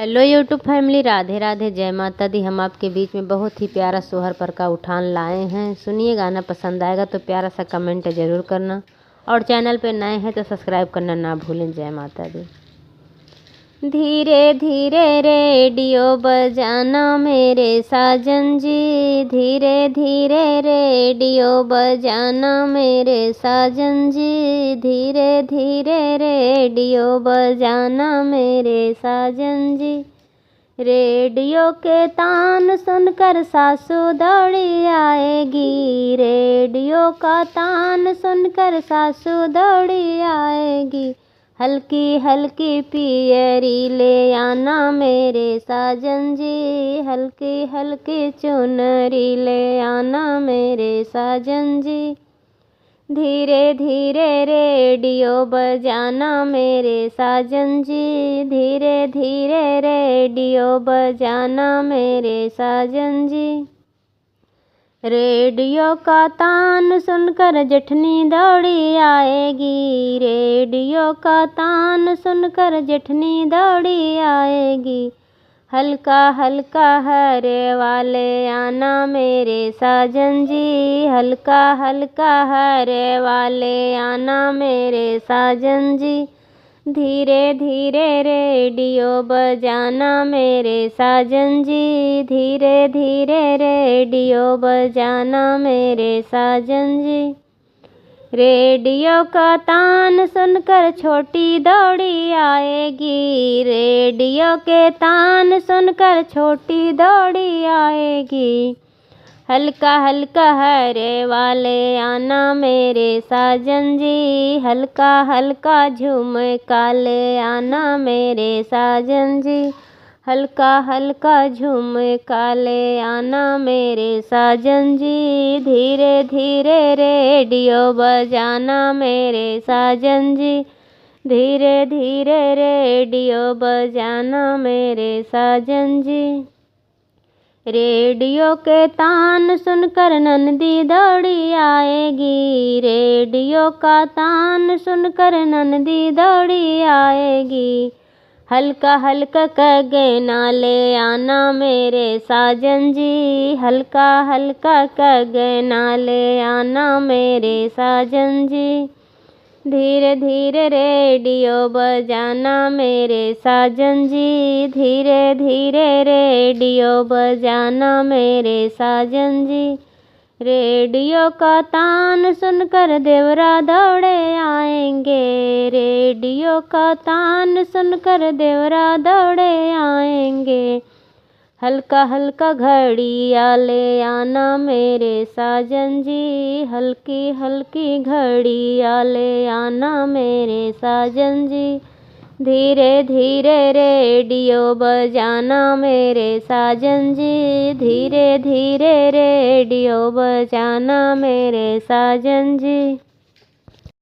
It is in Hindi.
Hello YouTube family, Radhe Radhe, जय माता दी। हम आपके बीच में बहुत ही प्यारा सोहर पर का उठान लाए हैं। सुनिए, गाना पसंद आएगा तो प्यारा सा कमेंट जरूर करना और चैनल पे नए हैं तो सब्सक्राइब करना ना भूलें। जय माता दी। धीरे धीरे रेडियो बजाना मेरे साजन जी, धीरे धीरे रेडियो बजाना मेरे साजन जी, धीरे धीरे रेडियो बजाना मेरे साजन जी। रेडियो के तान सुनकर सासू दौड़ी आएगी, रेडियो का तान सुनकर सासू दौड़ी आएगी। हल्की हल्की पियरी ले आना मेरे साजन जी, हल्की हल्की चुनरी ले आना मेरे साजन जी। धीरे धीरे रेडियो बजाना मेरे साजन जी, धीरे धीरे रेडियो बजाना मेरे साजन जी। रेडियो का तान सुनकर जेठनी दौड़ी आएगी, रेडियो का तान सुनकर जेठनी दौड़ी आएगी। हल्का हल्का हरे वाले आना मेरे साजन जी, हल्का हल्का हरे वाले आना मेरे साजन जी। धीरे धीरे रेडियो बजाना मेरे साजन जी, धीरे धीरे रेडियो बजाना मेरे साजन जी। रेडियो का तान सुनकर छोटी दौड़ी आएगी, रेडियो के तान सुनकर छोटी दौड़ी आएगी। हल्का हल्का हरे वाले आना मेरे साजन जी, हल्का हल्का झुमका ले आना मेरे साजन जी, हल्का हल्का झुमका ले आना मेरे साजन जी। धीरे धीरे रेडियो बजाना मेरे साजन जी, धीरे धीरे रेडियो बजाना मेरे साजन जी। रेडियो के तान सुनकर नंदी दौड़ी आएगी, रेडियो का तान सुनकर नंदी दौड़ी आएगी। हल्का हल्का कगना ले आना मेरे साजन जी, हल्का हल्का कगना ले आना मेरे साजन जी। धीरे धीरे रेडियो बजाना मेरे साजन जी, धीरे धीरे रेडियो बजाना मेरे साजन जी। रेडियो का तान सुनकर देवरा दौड़े आएंगे, रेडियो का तान सुनकर देवरा दौड़े आएंगे। हल्का हल्का घड़िया ले आना मेरे साजन जी, हल्की हल्की घड़िया ले आना मेरे साजन जी। धीरे धीरे रेडियो बजाना मेरे साजन जी, धीरे धीरे रेडियो बजाना मेरे साजन जी।